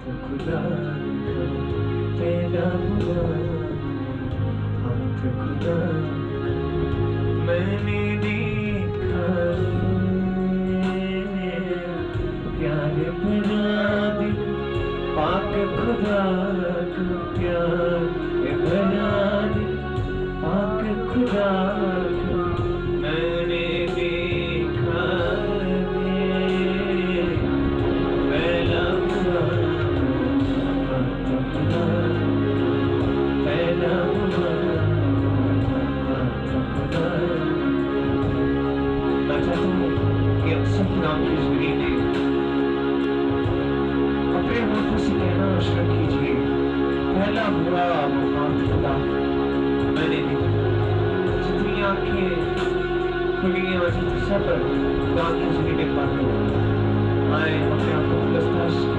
खुदा का तेरा हुआ हाथ खुदा का मैंने देखा प्यार भरा दिल पाक खुदा का प्यार भरा दिल पाक खुदा का मैंने देखा पहला हुआ हाथ खुदा पहला हुआ हाथ खुदा। मैं चाहता हूँ कि आप सब नाम की जिंदगी में अपने हाथों से कहना शुरू कीजिए पहला हुआ हाथ खुदा मैंने देखा। जितनी आंखें खुली हैं जितनी सब खुदा की जिंदगी में पाते आए अपने आप को